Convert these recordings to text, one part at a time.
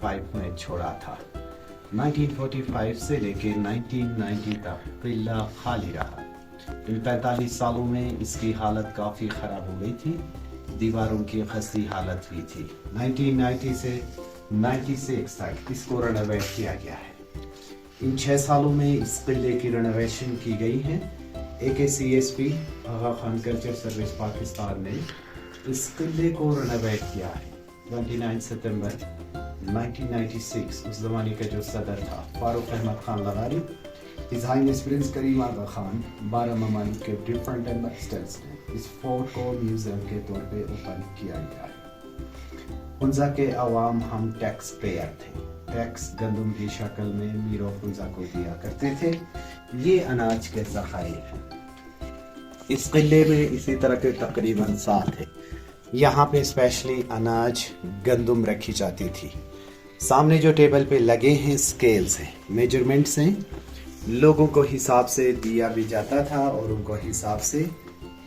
1945 में छोड़ा था। 1945 से लेकर 1990 तक किला खाली रहा। इन 45 सालों में इसकी हालत काफ़ी ख़राब हो गई थी, दीवारों की खस्ती हालत भी थी। 1990 से 96 तक इसको रेनोवेट किया गया है। इन 6 सालों में इस किले की रेनोवेशन की गई है। AKCSP आगा खान कल्चर सर्विस पाकिस्तान ने इस किले को रेनोवेट किया है। 29 सितंबर 1996 उस ज़माने का जो सदर था फारूक अहमद खान लगारी, his highness prince Karim Aga Khan, 12 ममालिक के डिफरेंट एम्बेसडर्स ने इस फोर्ट को म्यूजियम के तौर पे ओपन किया गया है। हुंजा के अवाम हम टैक्स पेयर थे। टैक्स गंदम की शक्ल में मीर ऑफ हुंजा को दिया करते थे। ये अनाज के ज़खायर हैं। इस किले में इसी तरह के तकरीबन 7 है। यहाँ पे स्पेशली अनाज गंदम रखी जाती थी। सामने जो टेबल पे लगे हैं स्केल्स हैं, मेजरमेंट्स हैं, लोगों को हिसाब से दिया भी जाता था और उनको हिसाब से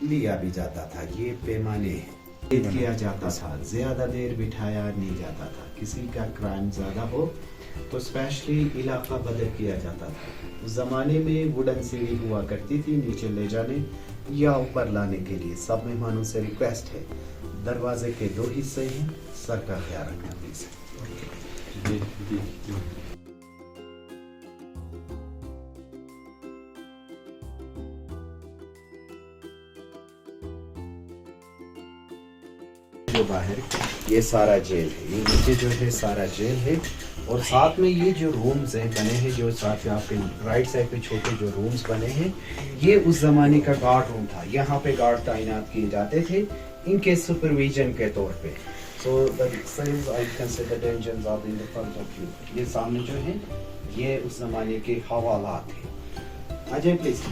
लिया भी जाता था। ये पैमाने हैं। किया जाता था, ज़्यादा देर बिठाया नहीं जाता था। किसी का क्राइम ज़्यादा हो तो स्पेशली इलाका बदल किया जाता था। उस ज़माने में वुडन सीढ़ी हुआ करती थी नीचे ले जाने या ऊपर लाने के लिए। सब मेहमानों से रिक्वेस्ट है, दरवाजे के 2 हिस्से हैं, सर का ख्याल रखना प्लीज़। जो बाहर ये सारा जेल है, ये नीचे जो है सारा जेल है और साथ में ये जो रूम्स हैं बने हैं, जो साथ में आपके राइट साइड पे छोटे जो रूम्स बने हैं, ये उस ज़माने का गार्ड रूम था। यहाँ पे गार्ड तैनात किए जाते थे इनके सुपरविजन के तौर पे। So the sales I consider dangers of in the front of you. ये सामने जो है ये उस ज़माने के हवालात हैं। अजय प्लीज।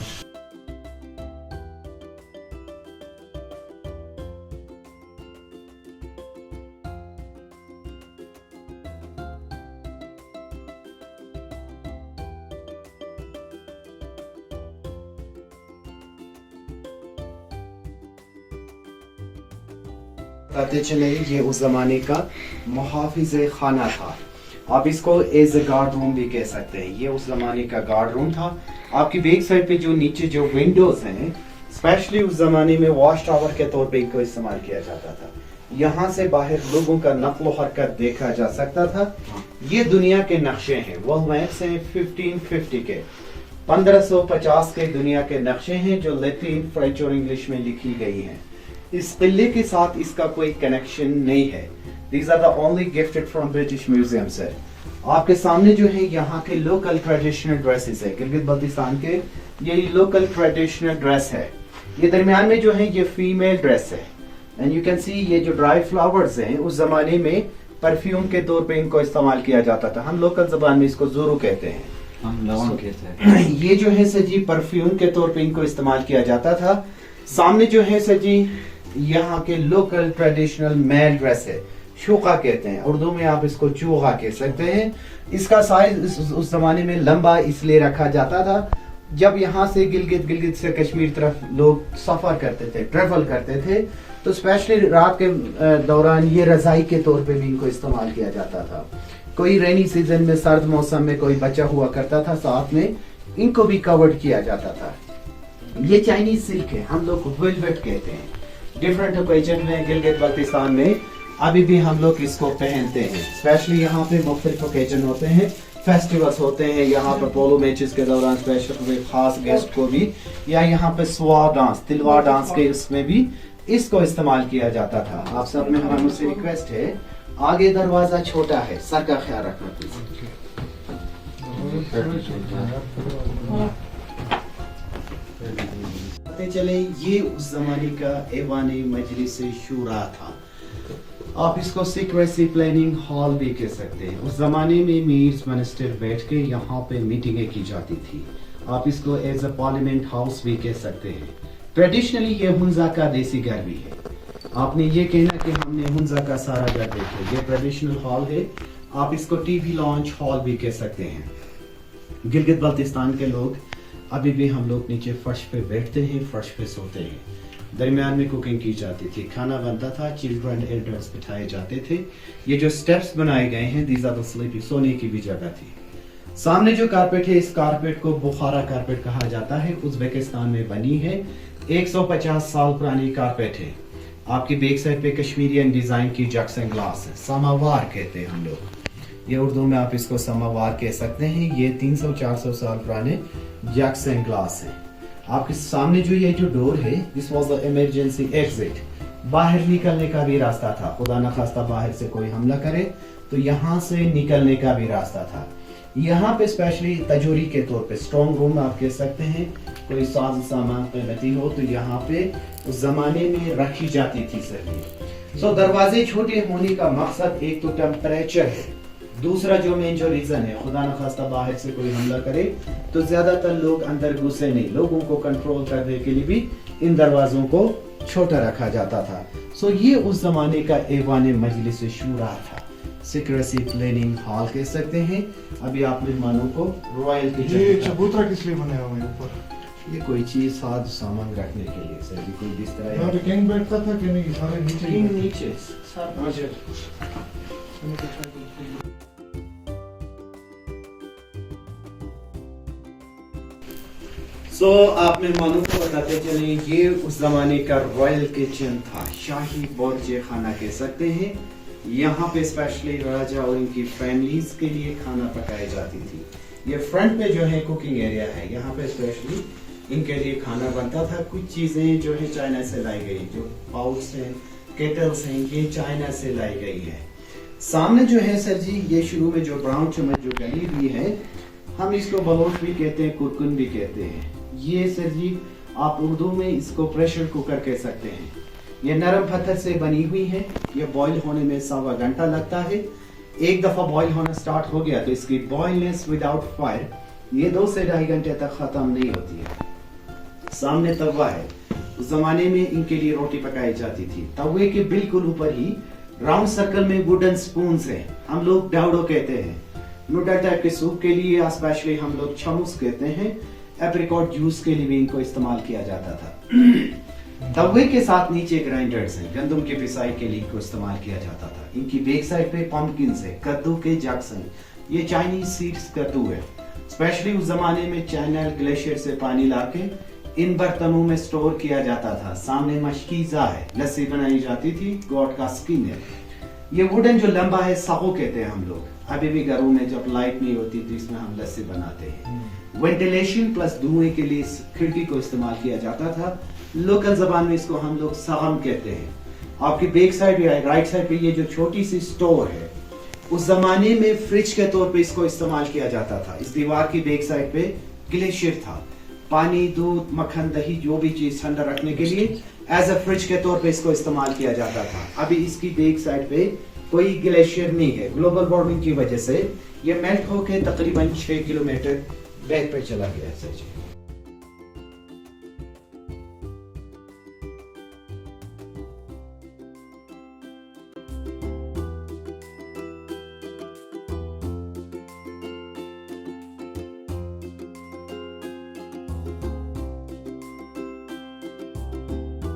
बताते चले ये उस जमाने का मुहाफिज़े खाना था। आप इसको एज ए गार्ड रूम भी कह सकते हैं। ये उस जमाने का गार्ड रूम था। आपकी बैक साइड पे जो नीचे जो विंडोज हैं, स्पेशली उस जमाने में वॉच टावर के तौर पे इनको इस्तेमाल किया जाता था। यहाँ से बाहर लोगों का नक्ल हरकत देखा जा सकता था। ये दुनिया के नक्शे हैं, वर्ल्ड मैप्स हैं 1550 के, 1550 के दुनिया के नक्शे हैं जो लैटिन, फ्रेंच और इंग्लिश में लिखी गई हैं। इस किले के साथ इसका कोई कनेक्शन नहीं है। These are the only gifted from British Museum sir। आपके सामने जो है यहाँ के लोकल ट्रेडिशनल ड्रेसेस है, गिलगित बल्तिस्तान के ये लोकल ट्रेडिशनल ड्रेस है। ये दरमियान में जो है ये फीमेल ड्रेस है। एंड यू कैन सी ये जो ड्राई फ्लावर्स हैं उस जमाने में परफ्यूम के तौर पे इनको इस्तेमाल किया जाता था। हम लोकल जबान में इसको ज़ोरू कहते हैं, हम लवंग कहते हैं। ये जो है सर जी परफ्यूम के तौर पे इनको इस्तेमाल किया जाता था। सामने जो है सर जी यहाँ के लोकल ट्रेडिशनल मेल ड्रेस है, शोका कहते हैं, उर्दू में आप इसको चूहा कह सकते हैं। इसका साइज उस जमाने में लंबा इसलिए रखा जाता था, जब यहाँ से गिलगित से कश्मीर तरफ लोग सफर करते थे, ट्रेवल करते थे, तो स्पेशली रात के दौरान ये रजाई के तौर पे भी इनको इस्तेमाल किया जाता था। कोई रेनी सीजन में, सर्द मौसम में कोई बच्चा हुआ करता था, साथ में इनको भी कवर्ड किया जाता था। ये चाइनीज सिल्क है, हम लोग वेलवेट कहते हैं। डिफरेंट ओकेजन में गिलगित बल्तिस्तान में अभी भी हम लोग इसको पहनते हैं। स्पेशली यहाँ पे मुख्तलिफ ओकेजन होते हैं, फेस्टिवल्स होते हैं। यहाँ पर पोलो मैचेस के दौरान स्पेशल कोई खास गेस्ट को भी, या यहाँ पे स्वा डांस, तिलवार डांस के इसमें भी इसको इस्तेमाल किया जाता था। आप सब में हमारा मुझसे रिक्वेस्ट है, आगे दरवाजा छोटा है, सर का ख्याल रखना प्लीज। चले ये उस जमाने का ऐवाने मजलिस शूरा था। आप इसको सीक्रेसी प्लानिंग हॉल भी कह सकते हैं। उस जमाने में मीर्स मिनिस्टर बैठ के यहाँ पे मीटिंगें की जाती थी। आप इसको एज अ पार्लियामेंट हाउस भी कह सकते हैं। ट्रेडिशनली ये हुंजा का देसी घर भी है। आपने ये कहना कि हमने हुंजा का सारा घर देखा, ये ट्रेडिशनल हॉल है। आप इसको टीवी लॉन्च हॉल भी कह सकते हैं। गिलगित बल्तिस्तान के लोग अभी भी हम लोग नीचे फर्श पे बैठते हैं, फर्श पे सोते हैं। दरमियान में कुकिंग की जाती थी, खाना बनता था, चिल्ड्रन एल्डर्स बिठाए जाते थे। ये जो स्टेप्स बनाए गए हैं, दीज आर द स्लीपिंग, सोने की भी जगह थी। सामने जो कारपेट है, इस कारपेट को बुखारा कारपेट कहा जाता है, उज़्बेकिस्तान में बनी है। 150 साल पुरानी कारपेट है। आपकी बैक साइड पे कश्मीरियन डिजाइन की जक्सन ग्लास है, समावार कहते हैं हम लोग। ये उर्दू में आप इसको समावार कह सकते हैं। ये 300-400 साल पुराने जक्सन ग्लास है। आपके सामने जो ये जो डोर है, this was the emergency exit, बाहर निकलने का भी रास्ता था। खुदा न खास्ता बाहर से कोई हमला करे तो यहाँ से निकलने का भी रास्ता था। यहाँ पे स्पेशली तजोरी के तौर पे स्ट्रॉन्ग रूम आप कह सकते हैं। कोई साज सामान कीमती हो तो यहाँ पे उस जमाने में रखी जाती थी सर। सो दरवाजे छोटे होने का मकसद एक तो टेम्परेचर है, दूसरा जो मेन जो रीजन है, खुदा न खास्ता बाहर से कोई हमला करे तो ज्यादातर लोग अंदर घुसे नहीं, लोगों को कंट्रोल करने के लिए भी इन दरवाजों को छोटा रखा जाता था। सो ये उस जमाने का ऐवान मजलिस शूरा था, सिक्रेसी प्लानिंग हॉल कह सकते हैं। अभी आप मेहमानों को रॉयल किचन, ये चबूतरा किस लिए बनाया हुआ है ऊपर? ये कोई चीज साथ सामान रखने के लिए सर, कोई बिस्तर यहाँ पे किंग बैठता था कि नहीं? सारे नीचे ही किंग बैठते नीचे सर। सो आप मेहमानों को बताते चले, ये उस जमाने का रॉयल किचन था, शाही बोर्जे खाना कह सकते हैं। यहाँ पे स्पेशली राजा और इनकी फैमिलीज के लिए खाना पकाई जाती थी। ये फ्रंट पे जो है कुकिंग एरिया है, यहाँ पे स्पेशली इनके लिए खाना बनता था। कुछ चीजें जो है चाइना से लाई गई, जो पाउट्स हैं, केटल्स हैं, ये चाइना से लाई गई है। सामने जो है सर जी, ये शुरू में जो ब्राउन चम्मच जो गली हुई है, हम इसको बलोट भी कहते हैं, कुरकुन भी कहते हैं। ये सर जी आप उर्दू में इसको प्रेशर कुकर कह सकते हैं। ये नरम पत्थर से बनी हुई है। ये बॉईल होने में 1.25 घंटा लगता है। एक दफा बॉईल होना स्टार्ट हो गया तो इसकी बॉइलनेस विदाउट फायर ये 2 से 2.5 घंटे तक खत्म नहीं होती है। सामने तवा है, उस जमाने में इनके लिए रोटी पकाई जाती थी। तवे के बिल्कुल ऊपर ही राउंड सर्कल में वुडन स्पून है, हम लोग डाउडो कहते हैं। नूडल टाइप के सूप के लिए स्पेशली हम लोग छमुस कहते हैं। एप्रिकॉट जूस के लिए भी इनको इस्तेमाल किया जाता था। तवे के साथ नीचे ग्राइंडर्स हैं, गंदम की पिसाई के लिए इनको इस्तेमाल किया जाता था। इनकी बैक साइड पे पंपकिन है, कद्दू के जैक्सन, ये चाइनीज सीड्स कद्दू है। स्पेशली उस जमाने में चाइना ग्लेशियर से पानी लाके इन बर्तनों में स्टोर किया जाता था। सामने मशकीजा है, लस्सी बनाई जाती थी, गोट का स्किन है। ये वुडन जो लंबा है साहो कहते हैं हम लोग। अभी भी घरों में जब लाइट नहीं होती तो इसमें हम लस्सी बनाते हैं। वेंटिलेशन प्लस धुएं के लिए इस खिड़की को इस्तेमाल किया जाता था। लोकल जबान में इसको हम लोग सागम कहते हैं। आपकी बैक साइड राइट साइड पे ये जो छोटी सी स्टोर है, उस जमाने में फ्रिज के तौर पे इसको इस्तेमाल किया जाता था। इस दीवार की बैक साइड पे ग्लेशियर था, पानी, दूध, मक्खन, दही, जो भी चीज ठंडा रखने के लिए एज अ फ्रिज के तौर पे इसको इस्तेमाल किया जाता था। अभी इसकी बैक साइड पे कोई ग्लेशियर नहीं है। ग्लोबल वार्मिंग की वजह से ये मेल्ट होकर तकरीबन 6 किलोमीटर बैक पे चला गया है सर जी।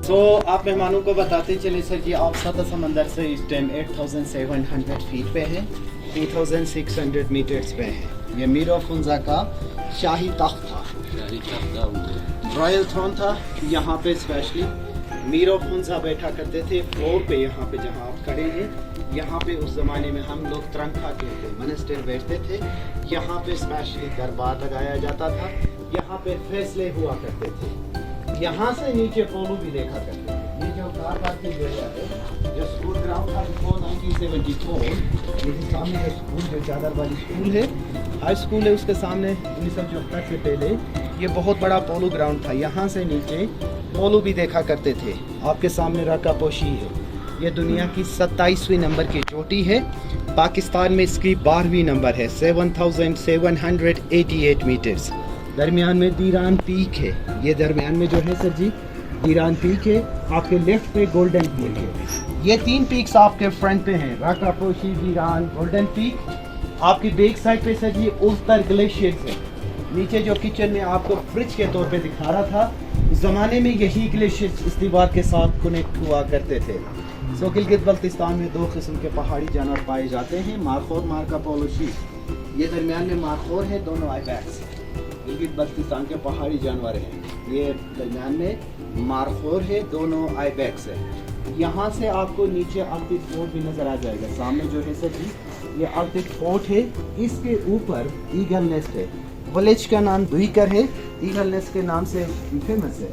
तो आप मेहमानों को बताते चले सर जी, आप सतह समंदर से इस टाइम 8700 फीट पे है, 3600 मीटर्स पे है। ये मीर ऑफ हुंजा का शाही तख्त था, रॉयल थ्रोन था। यहाँ पे स्पेशली मीर ऑफ हुंजा बैठा करते थे फ्लोर पे। यहाँ पे जहाँ आप खड़े हैं, यहाँ पे उस जमाने में हम लोग तरंखा कहते हैं, मनिस्टर बैठते थे। यहाँ पे स्पेशली दरबार लगाया जाता था, यहाँ पे फैसले हुआ करते थे। यहाँ से नीचे पोलो भी देखा करते थे। ये जो कार पार्किंग एरिया है, जो स्कूल ग्राउंड था बिफोर 1974, ये जो सामने है स्कूल, जो चादर वाली स्कूल है, हाई स्कूल है, उसके सामने 1974 से पहले ये बहुत बड़ा पोलो ग्राउंड था। यहाँ से नीचे पोलो भी देखा करते थे। आपके सामने रका पोशी है, ये दुनिया की 27वीं नंबर की चोटी है। पाकिस्तान में इसकी 12वीं नंबर है, 7788 मीटर्स। दरमियान में दीरान पीक है, ये दरमियान में जो है सर जी दीरान पीक है। आपके लेफ्ट पे गोल्डन पीक है। ये 3 पीक्स आपके फ्रंट पे हैं, राका पोशी, दीरान, गोल्डन पीक। आपकी बैक साइड पे सर जी उल्तर ग्लेशियर है। नीचे जो किचन में आपको फ्रिज के तौर पे दिखा रहा था, ज़माने में यही ग्लेशियर इस दीवार के साथ कनेक्ट हुआ करते थे। सो गिलगित बल्तिस्तान में 2 किस्म के पहाड़ी जानवर पाए जाते हैं, मारखोर, मार्का पोलो शीप। ये दरमियान में मारखोर है, दोनों आइबैक्स हैं। गिलगित बल्तिस्तान के पहाड़ी जानवर हैं। ये दरमियान में मारखोर है, दोनों आइबैक्स है। यहाँ से आपको नीचे आर्टिक फोर्ट भी नज़र आ जाएगा। सामने जो है सर जी, ये आर्टिक फोर्ट है, इसके ऊपर ईगल नेस्ट है। विलेज का नाम दुईकर है, ईगल नेस्ट के नाम से फेमस है।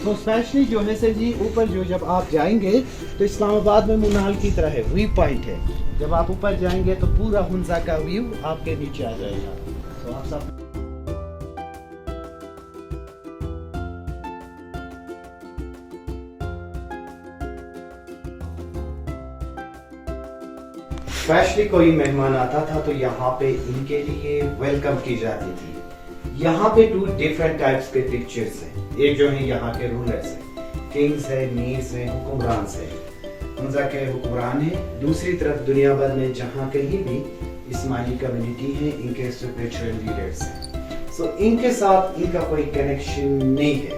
तो स्पेशली जो है सर जी, ऊपर जो जब आप जाएंगे तो इस्लामाबाद में मुनाल की तरह है, व्यू पॉइंट है। जब आप ऊपर जाएंगे तो पूरा हुंजा का व्यू आपके नीचे आ जाएगा। तो आप सब स्पेशली कोई मेहमान आता था तो यहाँ पे इनके लिए वेलकम की जाती थी। यहाँ पे 2 डिफरेंट टाइप्स के पिक्चर्स हैं। एक जो है यहाँ के रूलर्स हैं, किंग्स है, मीर्स हैं, हुक्मरान है, हुंजा के हुक्मरान है। दूसरी तरफ दुनिया भर में जहाँ कहीं भी इस्माइली कम्युनिटी है, इनके स्पिरिचुअल लीडर्स हैं। सो इनके साथ इनका कोई कनेक्शन नहीं है।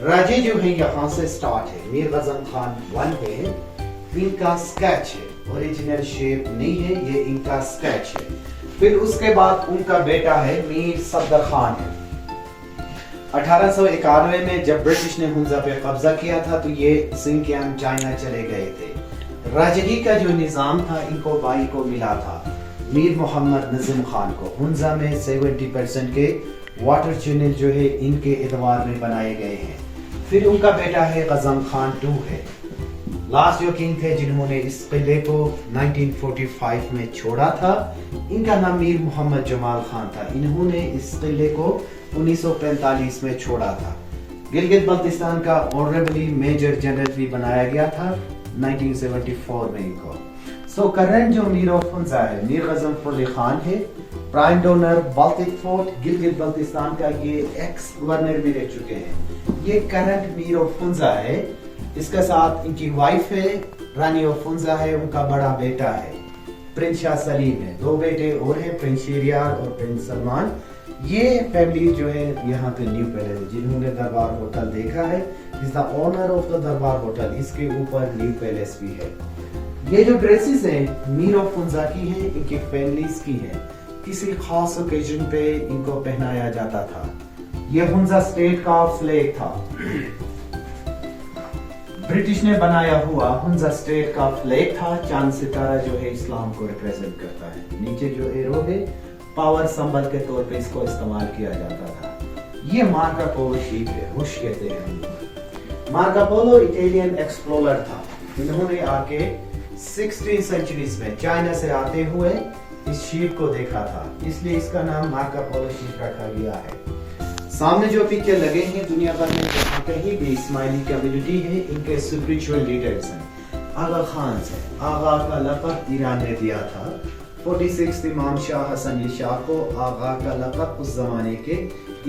राजे जो है यहाँ से स्टार्ट है, मीर गजम खान 1 है, इनका स्केच है, ओरिजिनल शेप नहीं है, ये इनका स्केच है। फिर उसके बाद उनका बेटा है मीर सफदर खान है। 1891 में जब ब्रिटिश ने हुंजा पे कब्जा किया था तो ये सिंकियांग चाइना चले गए थे। राजगी का जो निजाम था इनको भाई को मिला था, मीर मोहम्मद नजीम खान को। हुंजा में 70% के वाटर चैनल जो है इनके इतवार में बनाए गए हैं। फिर उनका बेटा है गजम खान 2 है। लास्ट जो किंग थे जिन्होंने इस किले को 1945 में छोड़ा था, इनका नाम मीर मोहम्मद जमाल खान था। इन्होंने इस किले को 1945 में छोड़ा था। गिलगित बल्तिस्तान का ऑनरेबली मेजर जनरल भी बनाया गया था 1974 में इनको। सो करंट जो मीर ऑफ हुंजा है, मीर गजम फुल्ली खान है, prime donor Baltic fort Gilgit Baltistan का। ये एक्स गवर्नर भी रह चुके हैं। ये करंट मीर ऑफ हुंजा है। इसके साथ इनकी वाइफ है, रानी ऑफ हुंजा है, उनका बड़ा बेटा है प्रिंस शाह सलीम है। 2 बेटे और हैं, प्रिंस शेरियार और प्रिंस सलमान। ये फैमिली जो है यहाँ पे न्यू पैलेस है, जिन्होंने दरबार होटल देखा है, is the owner of the दरबार होटल। इसके ऊपर न्यू पैलेस भी है। ये जो ड्रेसेस हैं मीर ऑफ हुंजा की हैं, इनकी फैमिलीज की हैं। किसी खास ओकेजन पे इनको पहनाया जाता था। ये हुंजा स्टेट का फ्लैग था, ब्रिटिश ने बनाया हुआ हुंजा स्टेट का फ्लैग था। चांद सितारा जो है इस्लाम को रिप्रेजेंट करता है। नीचे जो एरो है पावर सिंबल के तौर पे इसको इस्तेमाल किया जाता था। ये मार्का पोलो शीप है, हुश कहते हैं। मार्का पोलो इटालियन एक्सप्लोरर था। इन्होंने आके 16th सेंचुरीज में चाइना से आते हुए इस शीप को देखा था, इसलिए इसका नाम मार्का पोलो शीप रखा गया है। सामने जो पिक्चर लगे हैं, दुनिया भर में जहाँ कहीं भी इस्माइली कम्युनिटी है, इनके स्पिरिचुअल लीडर्स हैं। आगा खान से, आगा का लक़ब ईरान ने दिया था। 46 इमाम शाह हसन अली शाह को आगा का लक़ब उस जमाने के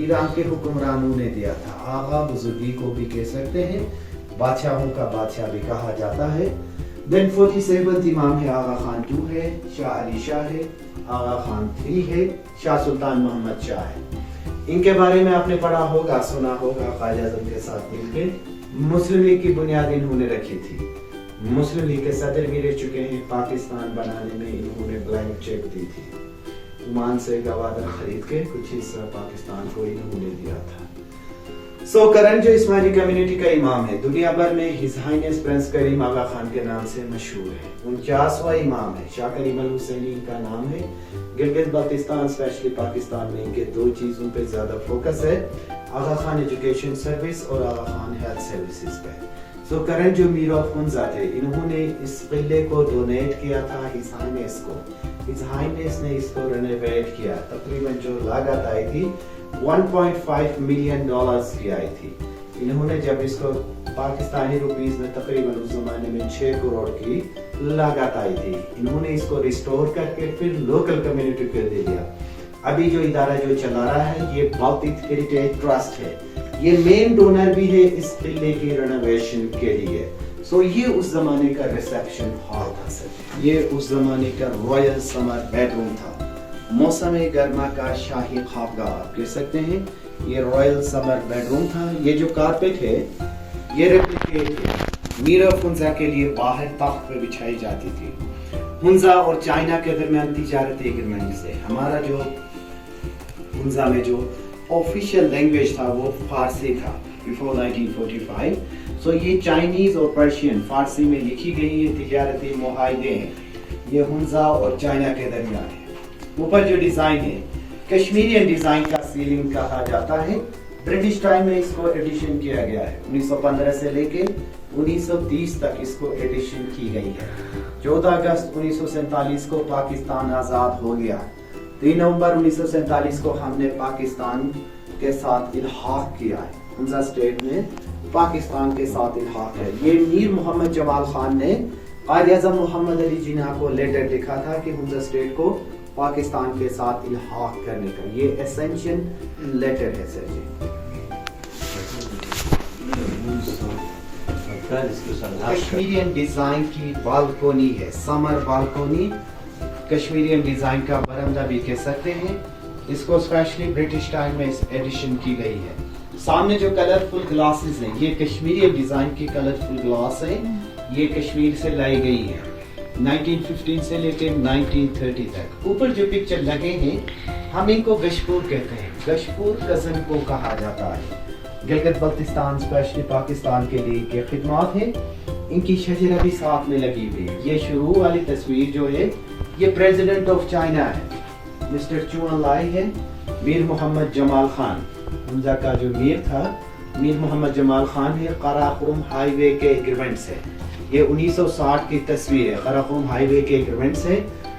ईरान के हुक्मरानों ने दिया था। आगा बुजुर्गी को भी कह सकते हैं, बादशाहों का बादशाह भी कहा जाता है। देन 47 इमाम है, आगा खान 2 है, शाह अली शाह है, आगा खान 3 है, शाह सुल्तान मोहम्मद शाह है। इनके बारे में आपने पढ़ा होगा, सुना होगा, ख्वाजा आज़म के साथ मिलकर मुस्लिम लीग की बुनियाद इन्होंने रखी थी। मुस्लिम लीग के सदर भी रह चुके हैं। पाकिस्तान बनाने में इन्होंने ब्लैंक चेक दी थी। ओमान से गवादर खरीद के कुछ हिस्सा पाकिस्तान को इन्होंने दिया था। सो करंट जो इस्माइली कम्युनिटी का इमाम है, दुनिया भर में his highness prince Karim Aga Khan के नाम से मशहूर है। 49वां इमाम है, शाह करीम अल हुसैनी इनका नाम है। गिलगित बल्तिस्तान स्पेशली पाकिस्तान में इनके 2 चीजों पे ज्यादा फोकस है, आगा खान एजुकेशन सर्विस और आगा खान हेल्थ सर्विसेज पे। सो करंट जो मीर ऑफ हुंजा थे, इन्होंने इस किले को डोनेट किया था हिज हाइनेस को। हिज हाइनेस ने इसको रेनोवेट किया। तकरीबन जो लागत आई थी 1.5 मिलियन डॉलर्स की आई थी। इन्होंने जब इसको पाकिस्तानी रुपीस में तकरीबन उस जमाने में 6 करोड़ की लागत आई थी, इन्होंने इसको रिस्टोर करके फिर लोकल कम्युनिटी को दे दिया। अभी जो इदारा जो चला रहा है ये बाल्टिक हेरिटेज ट्रस्ट है। ये मेन डोनर भी है इस किले की रेनोवेशन के लिए। सो ये उस जमाने का रिसेप्शन हॉल था सर। ये उस जमाने का रॉयल समर बेडरूम था। मौसम गर्मा का शाही ख्वाबगाह आप कह सकते हैं। ये रॉयल समर बेडरूम था। ये जो कारपेट है ये रेप्लिकेट है, मीर ऑफ हुंजा के लिए बाहर तख्त पे बिछाई जाती थी। हुंजा और चाइना के दरमियान तिजारती एग्रीमेंट से हमारा जो हुंजा में जो ऑफिशियल लैंग्वेज था वो फारसी था बिफोर 1945। सो ये चाइनीज और पर्शियन फारसी में लिखी गई ये तिजारती मुआहदे हैं, ये हुंजा और चाइना के दरमियान है। ऊपर जो डिजाइन है कश्मीरियन डिजाइन का सीलिंग कहा जाता है। ब्रिटिश टाइम में इसको एडिशन किया गया है, 1915 से लेके 1930 तक इसको एडिशन की गई है। 14 अगस्त 1947 को पाकिस्तान आजाद हो गया। 3 नवंबर 1947 को हमने पाकिस्तान के साथ इल्हाक किया है। हुंजा स्टेट में पाकिस्तान के साथ इल्हाक है। ये मीर मोहम्मद जमाल खान ने कायद-ए-आज़म मोहम्मद अली जिन्ना को लेटर लिखा था कि हुंजा स्टेट को पाकिस्तान के साथ इल्हाक करने का, ये एसेंशियल लेटर है सर जी। कश्मीरियन डिजाइन की बालकोनी है, समर बालकोनी, कश्मीरियन डिजाइन का बरामदा भी कह सकते हैं। इसको स्पेशली ब्रिटिश टाइम में एडिशन की गई है। सामने जो कलरफुल ग्लासेस हैं ये कश्मीरियन डिजाइन की कलरफुल ग्लास है, ये कश्मीर से लाई गई है 1915 से लेकर 1930 तक। ऊपर जो पिक्चर लगे हैं हम इनको गशपूर कहते हैं। गशपूर कज़न को कहा जाता है। गिलगित बल्तिस्तान स्पेशली पाकिस्तान के लिए के खिदमत है। इनकी शजरा भी साथ में लगी हुई है। ये शुरू वाली तस्वीर जो है ये प्रेसिडेंट ऑफ चाइना है, मिस्टर चू एन-लाई है, मीर मोहम्मद जमाल खान। हुंजा का जो मीर था मीर मोहम्मद जमाल खान है। काराकोरम हाईवे के एग्रीमेंट से ये 1960 की तस्वीर है। काराकोरम हाईवे के एग्रीमेंट से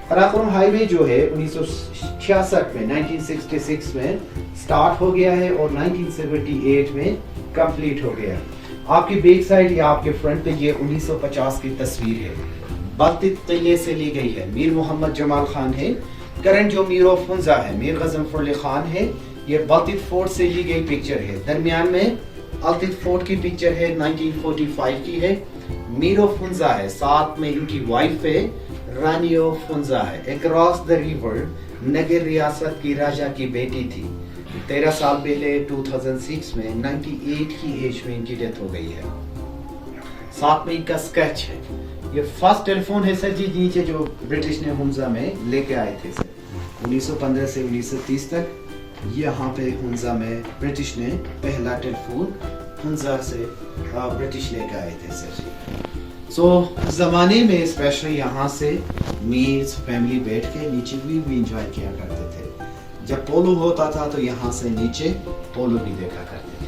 काराकोरम हाईवे जो है 1966 में 1966 में स्टार्ट हो गया है और 1978 में कंप्लीट हो गया। आपकी बैक साइड या आपके फ्रंट पे ये 1950 की तस्वीर है, बाल्टिक किले से ली गई है। मीर मोहम्मद जमाल खान है। करंट जो मीर ऑफ हुंजा है मीर गजनफर अली खान है। ये बाल्टिक फोर्ट से ली गई पिक्चर है। दरमियान में बाल्टिक फोर्ट की पिक्चर है 1945 की है। मीर ऑफ हुंजा है, साथ में इनकी वाइफ है रानी ऑफ हुंजा है। अक्रॉस द रिवर नगर रियासत की राजा की बेटी थी। 13 साल पहले 2006 में 98 की एज में इनकी डेथ हो गई है। साथ में इनका स्केच है। ये फर्स्ट टेलीफोन है सर जी नीचे जो ब्रिटिश ने हुंजा में लेके आए थे सर 1915 से 1930 तक। यहाँ पे हुंजा में ब्रिटिश ने पहला टेलीफोन हुंजा से ब्रिटिश लेके आए थे सर जी। सो जमाने में स्पेशली यहाँ से मीर्स फैमिली बैठ के नीचे भी एंजॉय किया करते थे। जब पोलो होता था तो यहाँ से नीचे पोलो भी देखा करते थे।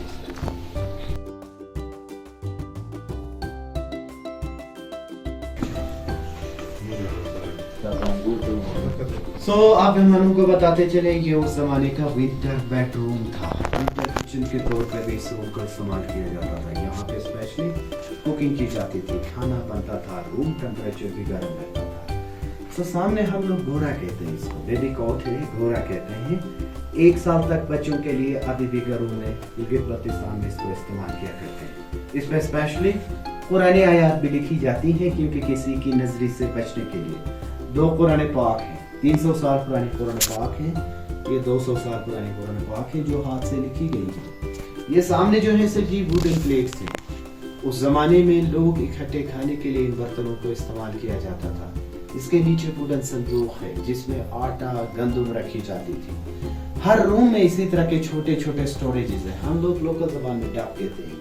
सो आप मेहमानों को बताते चले ये उस जमाने का विंटर बेडरूम था। विंटर किचन के तौर पर भी इस रूम का इस्तेमाल किया जाता था। यहाँ पे स्पेशली कुकिंग की जाती थी, खाना बनता था, रूम टेम्परेचर भी गर्म रहता था। तो सामने हम लोग घोड़ा कहते हैं इसको, बेबी कॉट है, घोड़ा कहते हैं। 1 साल तक बच्चों के लिए अभी भी घरों में गिलगित बल्तिस्तान में इसको इस्तेमाल किया करते हैं। इसमें स्पेशली कुरानी आयात भी लिखी जाती है क्योंकि किसी की नजरी से बचने के लिए। 2 कुरान पाक हैं, 300 साल पुरानी कुरान पाक है, ये 200 साल पुरानी कुरान पाक है जो हाथ से लिखी गई है। ये सामने जो है सर जी वुडन प्लेट्स हैं। उस जमाने में लोग इकट्ठे खाने के लिए इन बर्तनों को इस्तेमाल किया जाता था। इसके नीचे वुडन संदूक है जिसमें आटा गंदम रखी जाती थी। हर रूम में इसी तरह के छोटे छोटे स्टोरेजेस हैं। हम लोग लोकल जबान में डाक कहते हैं।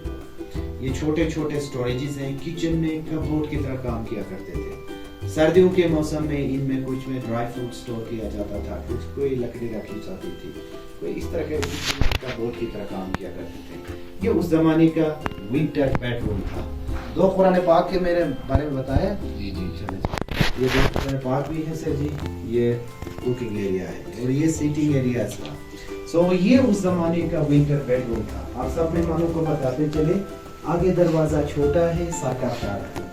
ये छोटे छोटे स्टोरेजेस हैं, किचन में कपबोर्ड की तरह काम किया करते थे। सर्दियों के मौसम में इनमें कुछ में ड्राई फ्रूट स्टोर किया जाता था, कुछ कोई लकड़ी रखी जाती थी, कोई इस तरह के कपबोर्ड की तरह काम किया करते थे। ये उस जमाने का विंटर बेडरूम था। 2 कुरान पाक के मेरे बारे में बताया जी जी चले। ये 2 कुरान पाक भी है सर जी। ये कुकिंग एरिया है और ये सीटिंग एरिया था। सो ये उस जमाने का विंटर बेडरूम था। आप सब मेहमानों को बताते चले। आगे दरवाजा छोटा है, साकाकार है।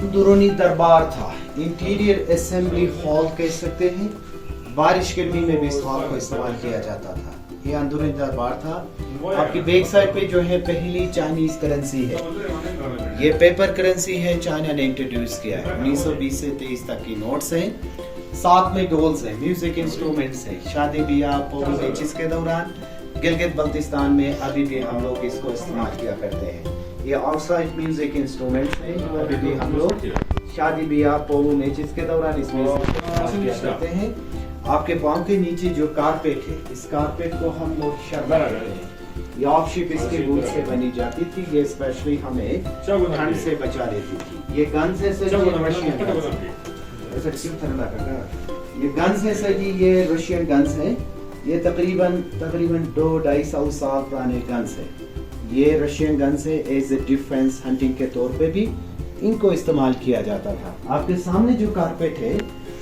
अंदरूनी दरबार था, इंटीरियर असेंबली हॉल कह सकते हैं। बारिश गर्मी में भी इस हॉल को इस्तेमाल किया जाता था। ये अंदरूनी दरबार था। आपकी बैक साइड पे जो है पहली चाइनीज करेंसी है। ये पेपर करेंसी है, चाइना ने इंट्रोड्यूस किया है। 1920 से 23 तक की नोट्स हैं। साथ में डोल्स हैं, म्यूजिक इंस्ट्रूमेंट्स हैं। शादी ब्याह पोलो मैचेस के दौरान गिलगित बल्तिस्तान में अभी भी हम लोग इसको इस्तेमाल किया करते हैं। ये आउटसाइड म्यूजिक इंस्ट्रूमेंट्स हैं जो अभी भी हम लोग शादी ब्याह पोलो मैचेस के दौरान इसमें इस्तेमाल किया करते हैं। आपके पाँव के नीचे जो कारपेट है, इस कारपेट को हम लोग शर्बत कहते हैं। ये ऑफशिप इसके वूल से बनी जाती थी, ये स्पेशली हमें ठंड से बचा लेती थी। ये गन्स है सर, ये रशियन गन्स ये गन्स है सर जी, ये रशियन गन्स है। ये तकरीबन 2-2.5 साल पुराने गन्स है। ये रशियन गन्स है, एज ए डिफेंस हंटिंग के तौर पे भी इनको इस्तेमाल किया जाता था। आपके सामने जो कारपेट है,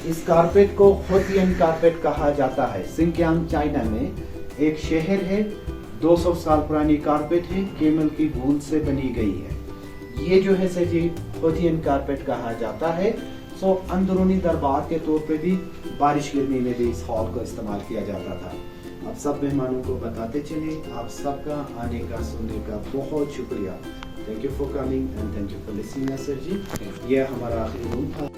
इस कारपेट को होतियन कारपेट कहा जाता है। सिंकियांग चाइना में एक शहर है, 200 साल पुरानी कारपेट है, केमल की वूल से बनी गई है। ये जो है सर जी होतियन कारपेट कहा जाता है। सो अंदरूनी दरबार के तौर पे भी बारिश गिरने में भी इस हॉल को इस्तेमाल किया जाता था। अब सब मेहमानों को बताते चले, आप सबका आने का सुनने का बहुत शुक्रिया। Thank you for coming and thank you for listening sir ji. ये हमारा आखिरी रूम था।